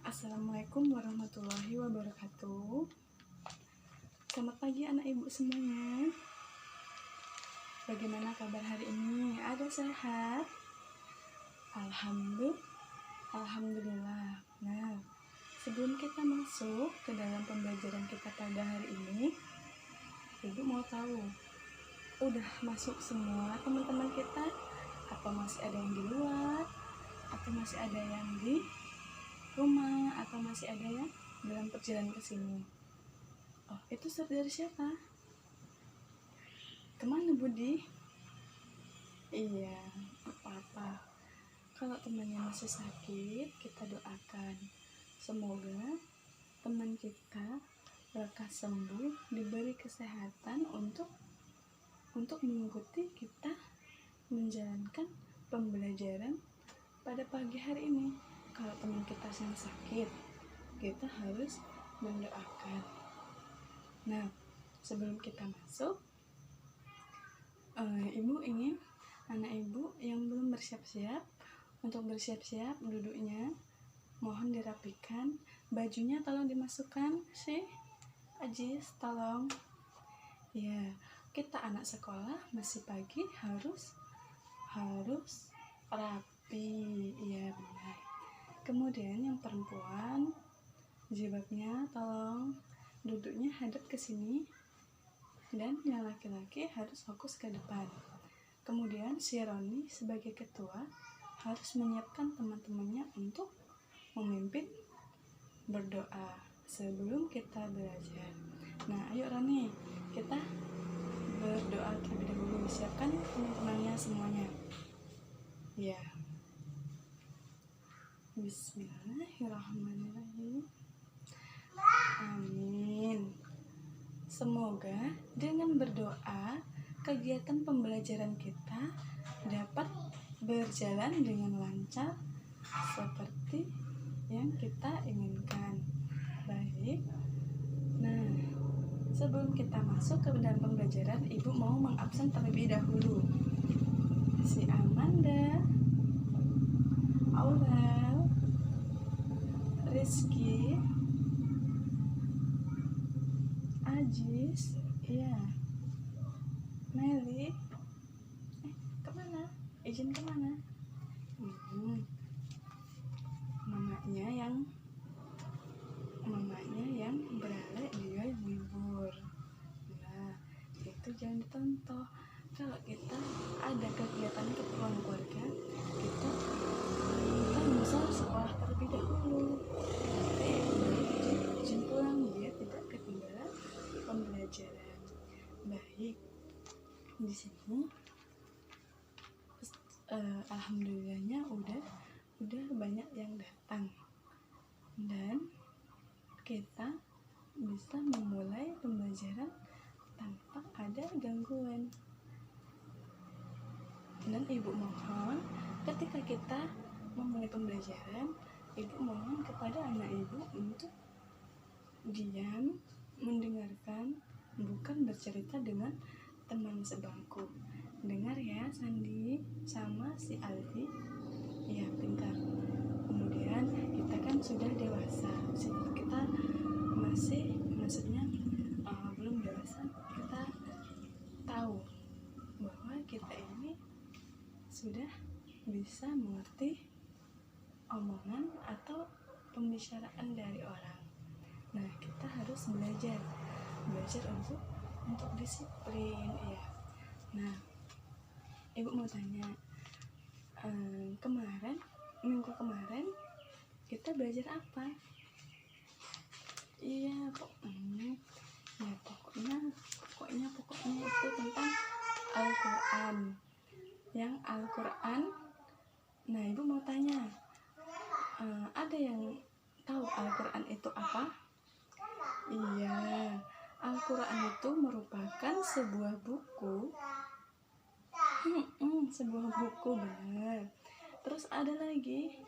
Assalamualaikum warahmatullahi wabarakatuh. Selamat pagi anak ibu semuanya. Bagaimana kabar hari ini? Ada sehat? Alhamdulillah. Nah, sebelum kita masuk ke dalam pembelajaran kita pada hari ini, ibu mau tahu, udah masuk semua teman-teman kita? Atau masih ada yang di luar? Atau masih ada yang di rumah, atau masih ada yang dalam perjalanan ke sini? Oh, itu surat dari siapa? Kemana Budi? Iya, apa-apa. Kalau temannya masih sakit, kita doakan semoga teman kita lekas sembuh, diberi kesehatan untuk mengikuti kita menjalankan pembelajaran pada pagi hari ini. Kalau teman kita yang sakit, kita harus mendoakan. Nah, sebelum kita masuk, ibu ingin anak ibu yang belum bersiap-siap untuk bersiap-siap duduknya, mohon dirapikan, bajunya tolong dimasukkan sih, Ajis tolong. Ya, kita anak sekolah masih pagi harus rapi, ya benar. Kemudian yang perempuan, jilbabnya tolong duduknya hadap ke sini, dan yang laki-laki harus fokus ke depan. Kemudian si Roni sebagai ketua harus menyiapkan teman-temannya untuk memimpin berdoa sebelum kita belajar. Nah, ayo Roni, kita berdoa terlebih dahulu. Siapkan teman-temannya semuanya. Ya. Bismillahirrahmanirrahim. Amin. Semoga dengan berdoa kegiatan pembelajaran kita dapat berjalan dengan lancar seperti yang kita inginkan. Baik. Nah, sebelum kita masuk ke dalam pembelajaran, ibu mau mengabsen terlebih dahulu si Amanda, Aurel, Rizky, Ajis, iya, Meli, kemana? Izin kemana? Mamanya yang berada dia libur. Nah, itu jangan ditonton. Kalau kita ada kegiatan keperluan keluarga, kita bisa sekolah terlebih dahulu. Izin pulang biar tidak ketinggalan pembelajaran. Baik, di sini alhamdulillahnya udah banyak yang datang dan kita bisa memulai pembelajaran tanpa ada gangguan. Dan ibu mohon ketika kita memulai pembelajaran, ibu mohon kepada anak ibu untuk diam, mendengarkan, bukan bercerita dengan teman sebangku. Dengar ya Sandi sama si Aldi, ya pintar. Kemudian kita kan sudah dewasa, kita masih belum dewasa. Kita tahu bahwa kita ini sudah bisa mengerti omongan atau pembicaraan dari orang. Nah, kita harus belajar untuk disiplin, ya. Nah, ibu mau tanya, minggu kemarin kita belajar apa? Iya, pokoknya itu tentang Al-Quran. Yang Al-Quran. Nah, ibu mau tanya, ada yang tahu Al-Quran itu apa? Iya, Al-Quran itu merupakan sebuah buku. Sebuah buku, benar. Terus ada lagi.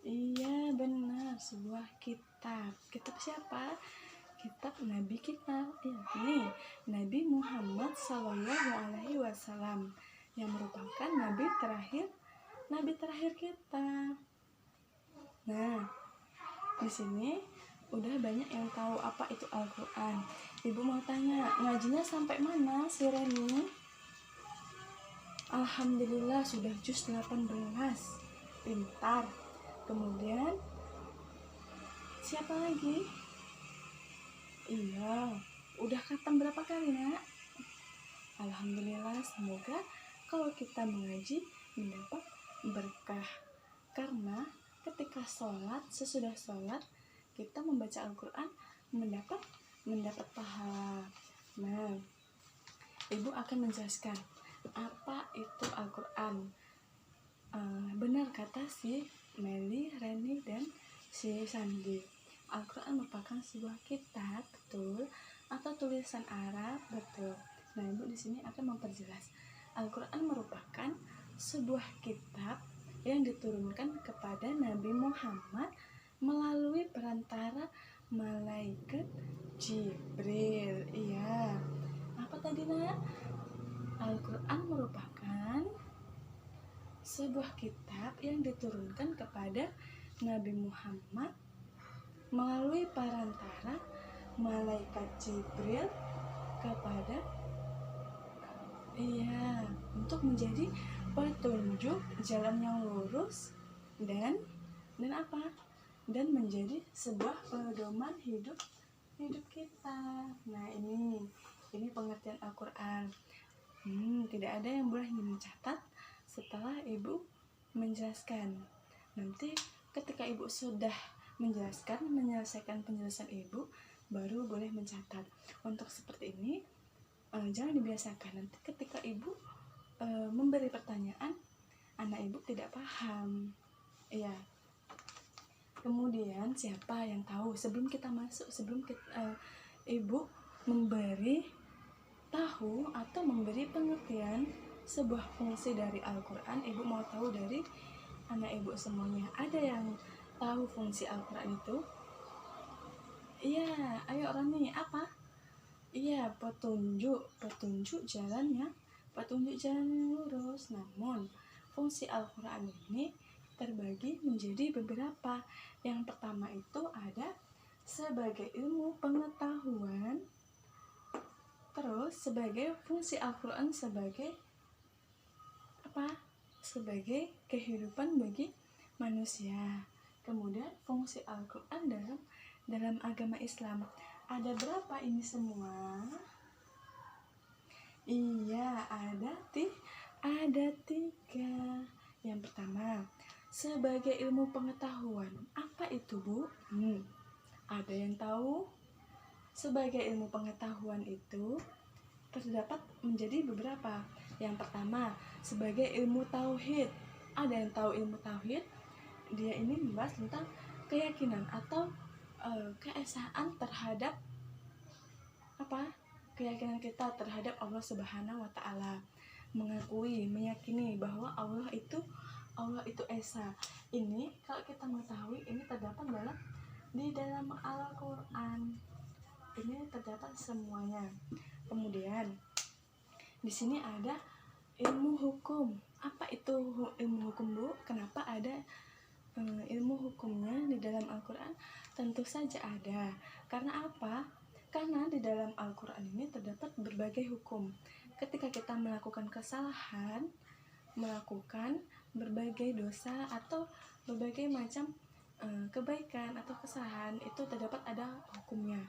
Iya, benar, sebuah kitab. Kitab siapa? Kitab Nabi kita. Ya, nih, Nabi Muhammad SAW yang merupakan nabi terakhir kita. Nah, di sini udah banyak yang tahu apa itu Al-Quran. Ibu mau tanya, ngajinya sampai mana si Reni? Alhamdulillah sudah juz 18. Pintar. Kemudian siapa lagi? Iya, udah khatam berapa kali, Nak? Alhamdulillah, semoga kalau kita mengaji mendapat berkah. Karena ketika sholat, sesudah sholat kita membaca Al-Quran mendapat pahala. Nah, Ibu akan menjelaskan apa itu Al-Quran. Benar kata si Meli, Reni, dan si Sandi, Al-Quran merupakan sebuah kitab, betul, atau tulisan Arab, betul. Nah, Ibu di sini akan memperjelas Al-Quran merupakan sebuah kitab yang diturunkan kepada Nabi Muhammad melalui perantara malaikat Jibril. Iya. Apa tadi, Nak? Al-Quran merupakan sebuah kitab yang diturunkan kepada Nabi Muhammad melalui perantara malaikat Jibril kepada untuk menjadi petunjuk jalan yang lurus dan apa? Dan menjadi sebuah pedoman hidup kita. Nah, ini pengertian Al-Quran. Tidak ada yang boleh mencatat setelah Ibu menjelaskan. Nanti ketika Ibu sudah menyelesaikan penjelasan Ibu, baru boleh mencatat. Untuk seperti ini jangan dibiasakan. Nanti ketika Ibu memberi pertanyaan, anak Ibu tidak paham. Iya. Kemudian siapa yang tahu sebelum Ibu memberi tahu atau memberi pengertian sebuah fungsi dari Al-Quran, Ibu mau tahu dari anak Ibu semuanya. Ada yang tahu fungsi Al-Quran itu? Iya, ayo Rani, apa? Iya, petunjuk jalan yang lurus. Namun, fungsi Al-Quran ini terbagi menjadi beberapa. Yang pertama itu ada sebagai ilmu pengetahuan. Terus sebagai fungsi Al-Quran sebagai apa? Sebagai kehidupan bagi manusia. Kemudian fungsi Al-Quran dalam agama Islam. Ada berapa ini semua? Iya, ada 3. Yang pertama, sebagai ilmu pengetahuan. Apa itu, Bu? Ada yang tahu? Sebagai ilmu pengetahuan itu terdapat menjadi beberapa. Yang pertama, sebagai ilmu tauhid. Ada yang tahu ilmu tauhid? Dia ini membahas tentang keyakinan atau keesaan terhadap apa? Keyakinan kita terhadap Allah Subhanahu wa Ta'ala. Meyakini bahwa Allah itu esa. Ini kalau kita mengetahui ini terdapat di dalam Al-Qur'an. Ini terdapat semuanya. Kemudian di sini ada ilmu hukum. Apa itu ilmu hukum, Bu? Kenapa ada ilmu hukumnya di dalam Al-Quran? Tentu saja ada. Karena apa? Karena di dalam Al-Quran ini terdapat berbagai hukum. Ketika kita melakukan kesalahan, melakukan berbagai dosa atau berbagai macam kebaikan atau kesalahan, itu terdapat ada hukumnya.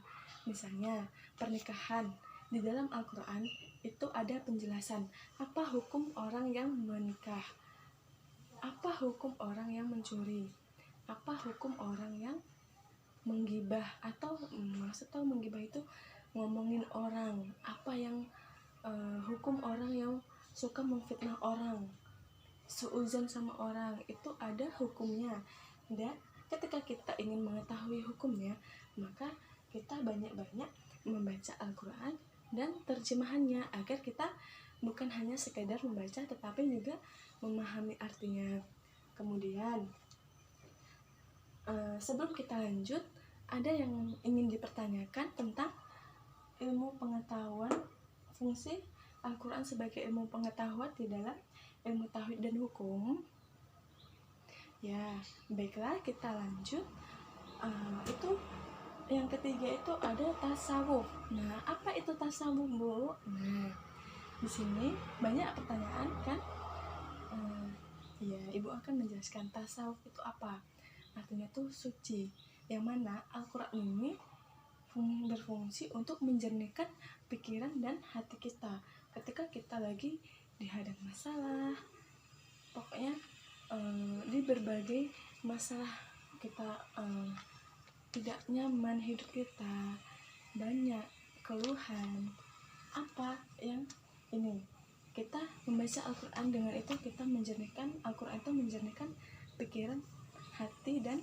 Misalnya pernikahan, di dalam Al-Quran itu ada penjelasan apa hukum orang yang menikah, apa hukum orang yang mencuri, apa hukum orang yang menggibah atau menggibah itu ngomongin orang, apa yang hukum orang yang suka memfitnah orang, suuzon sama orang, itu ada hukumnya. Dan ketika kita ingin mengetahui hukumnya, maka kita banyak-banyak membaca Al-Quran dan terjemahannya agar kita bukan hanya sekedar membaca tetapi juga memahami artinya. Kemudian sebelum kita lanjut, ada yang ingin dipertanyakan tentang ilmu pengetahuan, fungsi Al-Quran sebagai ilmu pengetahuan di dalam ilmu tauhid dan hukum. Ya, baiklah, kita lanjut. yang ketiga itu ada tasawuf. Nah, apa itu tasawuf, Bu? Nah, di sini banyak pertanyaan kan? Ya, Ibu akan menjelaskan tasawuf itu apa. Artinya tuh suci. Yang mana Al-Quran ini berfungsi untuk menjernihkan pikiran dan hati kita ketika kita lagi dihadang masalah. Pokoknya di berbagai masalah kita tidak nyaman hidup kita, banyak keluhan, apa yang ini kita membaca Al-Quran, dengan itu kita menjernihkan, Al-Quran itu menjernihkan pikiran, hati, dan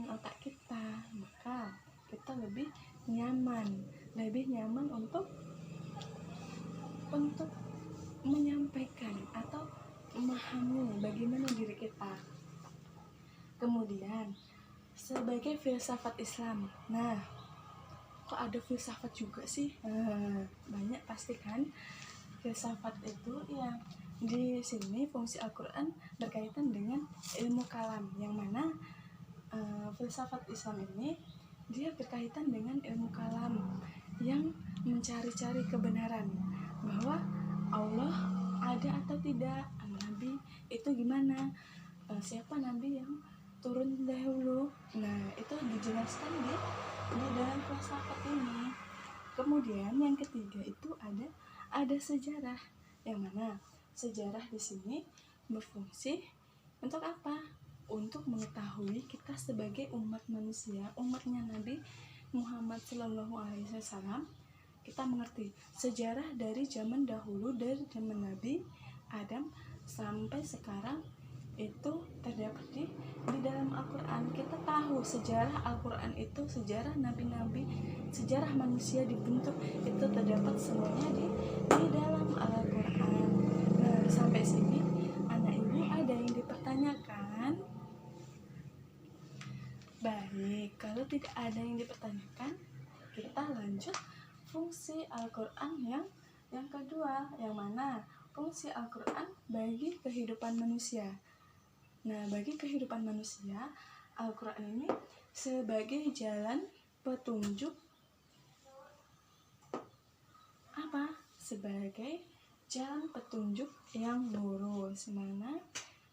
otak kita, maka kita lebih nyaman untuk menyampaikan atau memahami bagaimana diri kita. Kemudian sebagai filsafat Islam, nah kok ada filsafat juga sih? Banyak pasti kan. Filsafat itu ya, di sini fungsi Al-Quran berkaitan dengan ilmu kalam, yang mana filsafat Islam ini dia berkaitan dengan ilmu kalam yang mencari-cari kebenaran bahwa Allah ada atau tidak, Nabi itu gimana, siapa Nabi yang turun dahulu. Nah, itu dijelaskan di dalam filsafat ini. Kemudian yang ketiga itu ada sejarah, yang mana sejarah di sini berfungsi untuk apa? Untuk mengetahui kita sebagai umat manusia, umatnya Nabi Muhammad SAW, kita mengerti sejarah dari zaman dahulu, dari zaman Nabi Adam sampai sekarang itu terdapat di dalam Al-Quran. Kita tahu sejarah Al-Quran itu, sejarah nabi-nabi, sejarah manusia dibentuk, itu terdapat semuanya di dalam Al-Quran. Nah, sampai sini anak ibu ada yang dipertanyakan? Baik, kalau tidak ada yang dipertanyakan, kita lanjut fungsi Al-Quran yang kedua, yang mana fungsi Al-Quran bagi kehidupan manusia. Nah, bagi kehidupan manusia, Al-Quran ini sebagai jalan petunjuk apa? Sebagai jalan petunjuk yang lurus. Mana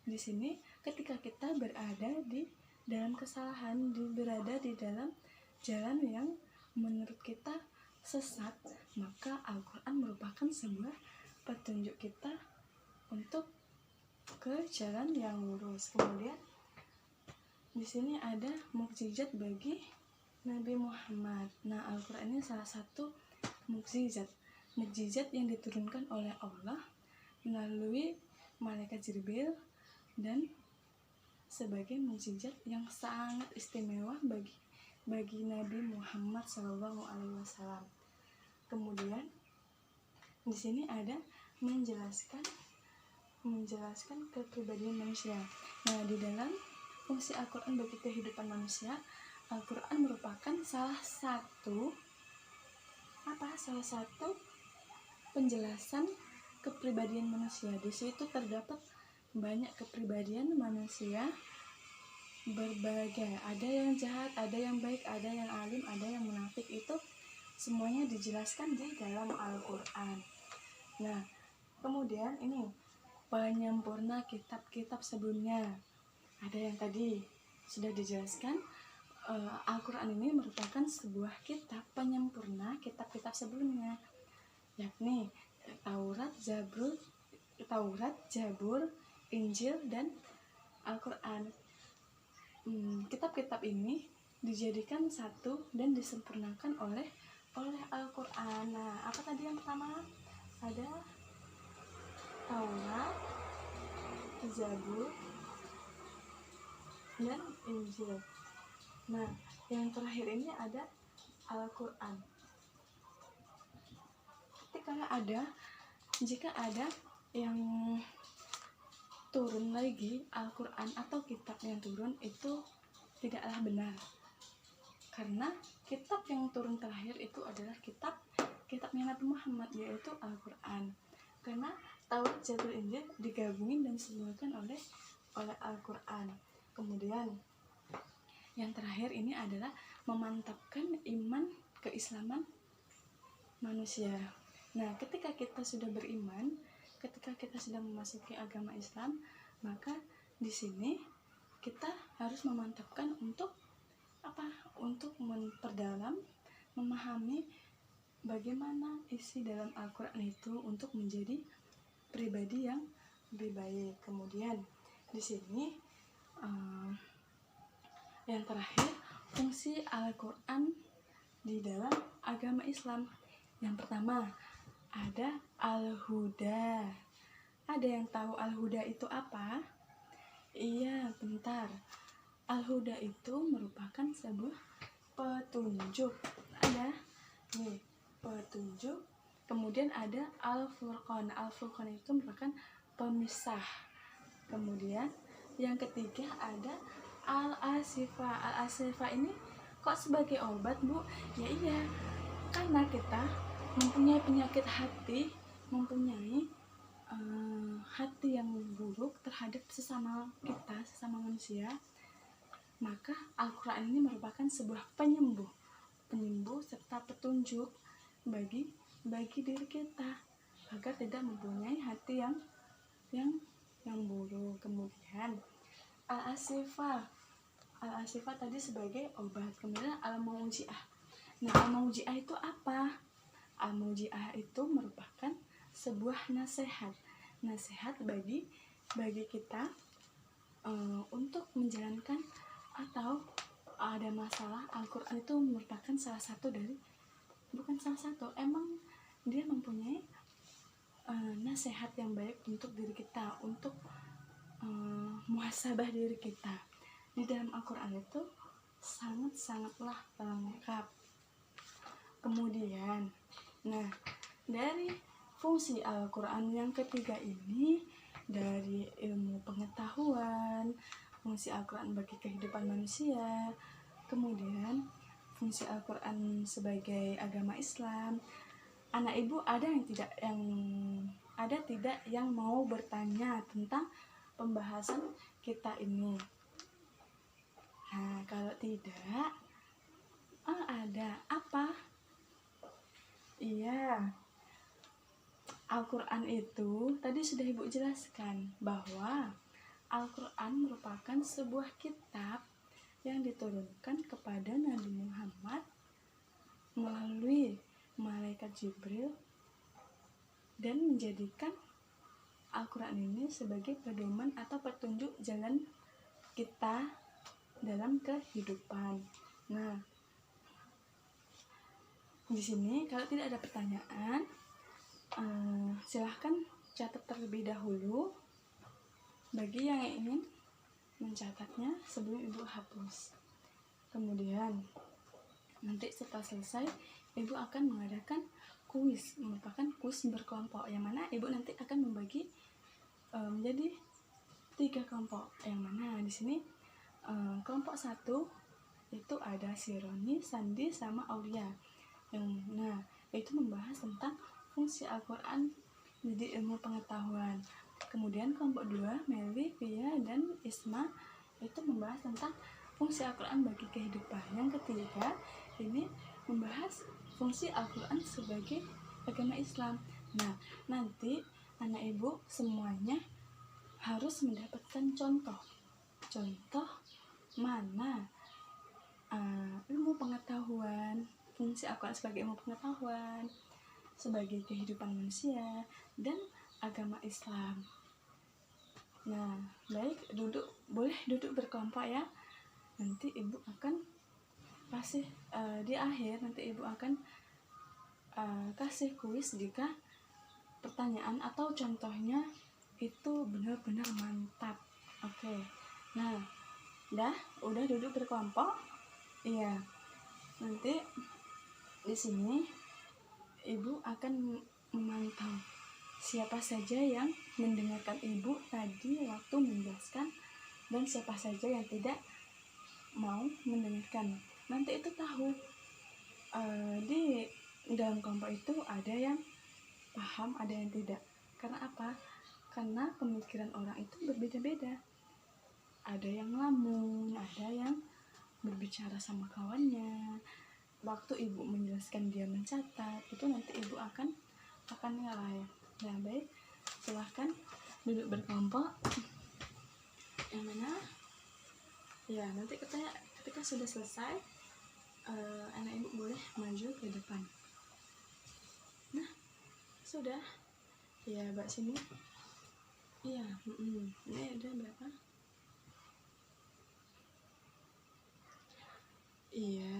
di sini ketika kita berada di dalam kesalahan, berada di dalam jalan yang menurut kita sesat, maka Al-Quran merupakan sebuah petunjuk kita untuk ke jalan yang lurus. Kemudian di sini ada mukjizat bagi Nabi Muhammad. Nah, Al-Quran ini salah satu mukjizat yang diturunkan oleh Allah melalui malaikat Jibril, dan sebagai mukjizat yang sangat istimewa bagi Nabi Muhammad SAW. Kemudian di sini ada menjelaskan kepribadian manusia. Nah, di dalam fungsi Al-Quran bagi kehidupan manusia, Al-Quran merupakan salah satu penjelasan kepribadian manusia. Di situ terdapat banyak kepribadian manusia berbagai. Ada yang jahat, ada yang baik, ada yang alim, ada yang munafik. Itu semuanya dijelaskan di dalam Al-Quran. Nah, kemudian ini penyempurna kitab-kitab sebelumnya. Ada yang tadi sudah dijelaskan, Al-Quran ini merupakan sebuah kitab penyempurna kitab-kitab sebelumnya, yakni Taurat, Zabur, Injil, dan Al-Quran. Kitab-kitab ini dijadikan satu dan disempurnakan oleh Al-Quran. Nah, apa tadi yang pertama? Ada Taurat, Zabur, dan Injil. Nah, yang terakhir ini ada Al-Quran. Jika ada yang turun lagi, Al-Quran atau kitab yang turun, itu tidaklah benar, karena kitab yang turun terakhir itu adalah kitabnya Nabi Muhammad, yaitu Al-Quran. Karena Taurat, Zabur, Injil digabungin dan disebutkan oleh Al-Quran. Kemudian Yang terakhir ini adalah memantapkan iman keislaman manusia. Nah, ketika kita sudah beriman, ketika kita sudah memasuki agama Islam, maka di sini kita harus memantapkan untuk apa? Untuk memperdalam, memahami bagaimana isi dalam Al-Quran itu untuk menjadi pribadi yang lebih baik. Kemudian di sini yang terakhir, fungsi Al-Quran di dalam agama Islam. Yang pertama, ada Al-Huda. Ada yang tahu Al-Huda itu apa? Iya, bentar. Al-Huda itu merupakan sebuah petunjuk. Ada nih, petunjuk. Kemudian ada Al-Furqan. Al-Furqan itu merupakan pemisah. Kemudian yang ketiga ada Al-Asyifa. Al-Asyifa ini kok sebagai obat, Bu? Ya iya, karena kita mempunyai penyakit hati, mempunyai hati yang buruk terhadap sesama kita, sesama manusia, maka Al-Quran ini merupakan sebuah penyembuh serta petunjuk bagi diri kita agar tidak mempunyai hati yang buruk. Kemudian Al-Asyifa tadi sebagai obat. Kemudian Al-Mauji'ah. Nah, Al-Mauji'ah itu apa? Al-Mauji'ah itu merupakan sebuah nasihat bagi kita untuk menjalankan atau ada masalah. Al-Quran itu merupakan salah satu dari, bukan salah satu, emang dia mempunyai nasihat yang baik untuk diri kita, untuk muhasabah diri kita. Di dalam Al-Quran itu sangatlah lengkap. Kemudian, nah, dari fungsi Al-Quran yang ketiga ini, dari ilmu pengetahuan, fungsi Al-Quran bagi kehidupan manusia, kemudian fungsi Al-Quran sebagai agama Islam. Anak ibu ada tidak yang mau bertanya tentang pembahasan kita ini? Nah, kalau tidak, ada apa? Iya, Al-Quran itu tadi sudah ibu jelaskan bahwa Al-Quran merupakan sebuah kitab yang diturunkan kepada Nabi Muhammad melalui malaikat Jibril dan menjadikan Al-Quran ini sebagai pedoman atau petunjuk jalan kita dalam kehidupan. Nah, di sini kalau tidak ada pertanyaan, silahkan catat terlebih dahulu bagi yang ingin mencatatnya sebelum ibu hapus. Kemudian nanti setelah selesai, ibu akan mengadakan kuis, merupakan kuis berkelompok, yang mana ibu nanti akan membagi menjadi 3 kelompok. Yang mana di sini kelompok 1 itu ada si Roni, Sandi, sama Aulia. Nah, itu membahas tentang fungsi Al-Quran jadi ilmu pengetahuan. Kemudian kelompok 2, Meli, Via, dan Isma, itu membahas tentang fungsi Al-Quran bagi kehidupan. Yang ketiga, ini membahas fungsi Al-Quran sebagai agama Islam. Nah, nanti anak ibu semuanya harus mendapatkan contoh mana ilmu pengetahuan, fungsi Al-Quran sebagai ilmu pengetahuan, sebagai kehidupan manusia, dan agama Islam. Nah, baik, boleh duduk berkelompok ya. Nanti ibu akan kasih di akhir, nanti ibu akan kasih kuis jika pertanyaan atau contohnya itu benar-benar mantap. Oke. Nah, udah duduk berkelompok? Iya. Nanti di sini ibu akan memantau siapa saja yang mendengarkan ibu tadi waktu menjelaskan dan siapa saja yang tidak mau mendengarkan. Nanti itu tahu di dalam kelompok itu ada yang paham, ada yang tidak. Karena apa? Karena pemikiran orang itu berbeda-beda. Ada yang ngelamun, ada yang berbicara sama kawannya, waktu ibu menjelaskan dia mencatat, itu nanti ibu akan nilai. Nah baik, silahkan duduk berkelompok. Yang mana? Ya, nanti ketika sudah selesai, anak ibu boleh maju ke depan. Nah, sudah. Ya, Mbak sini. Iya, ini udah berapa? Iya,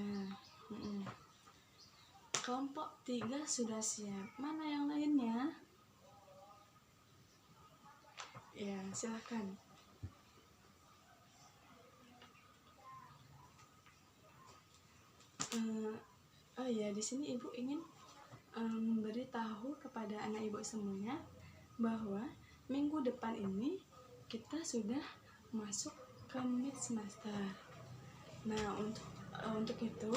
kelompok 3 sudah siap. Mana yang lainnya? Ya, silakan. Oh ya, di sini ibu ingin memberitahu kepada anak ibu semuanya bahwa minggu depan ini kita sudah masuk ke mid semester. Nah, untuk itu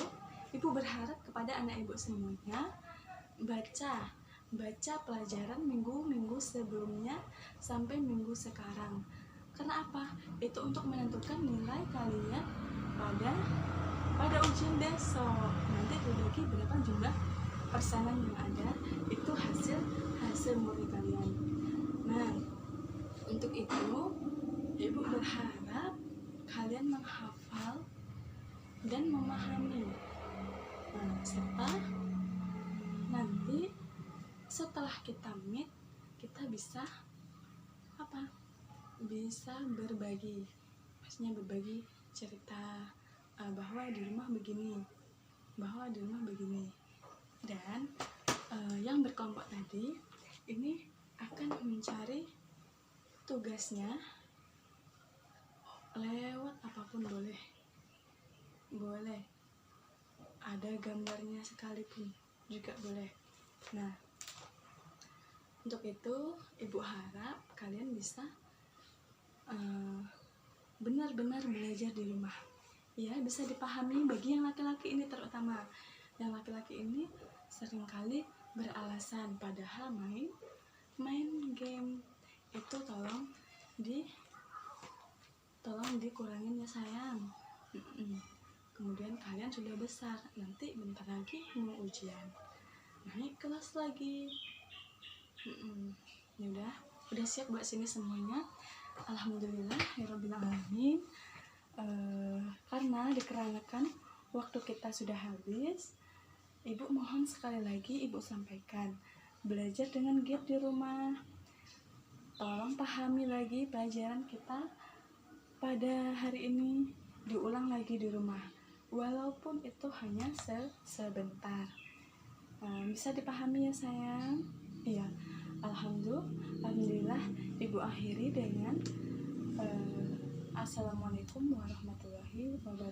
ibu berharap kepada anak ibu semuanya baca pelajaran minggu sebelumnya sampai minggu sekarang. Karena apa? Itu untuk menentukan nilai kalian pada ujian besok. Nanti dibagi berapa jumlah persenan yang ada, itu hasil murid kalian. Nah, untuk itu ibu berharap kalian menghafal dan memahami. Nah, serta nanti setelah kita meet, kita bisa bisa berbagi, maksudnya berbagi cerita bahwa di rumah begini, dan yang berkelompok tadi ini akan mencari tugasnya lewat apapun boleh ada gambarnya sekalipun juga boleh. Nah, untuk itu ibu harap kalian bisa benar-benar belajar di rumah. Ya, bisa dipahami bagi yang laki-laki ini terutama. Yang laki-laki ini seringkali beralasan, padahal main game itu tolong dikurangin ya sayang. Kemudian kalian sudah besar, nanti bentar lagi mau ujian, naik kelas lagi. Ya udah siap buat sini semuanya. Alhamdulillah ya rabbil alamin. Karena dikarenakan waktu kita sudah habis, ibu mohon sekali lagi ibu sampaikan, belajar dengan giat di rumah. Tolong pahami lagi pelajaran kita pada hari ini, diulang lagi di rumah, walaupun itu hanya sebentar. Bisa dipahami ya sayang? Iya. Alhamdulillah ibu akhiri dengan Assalamualaikum warahmatullahi wabarakatuh.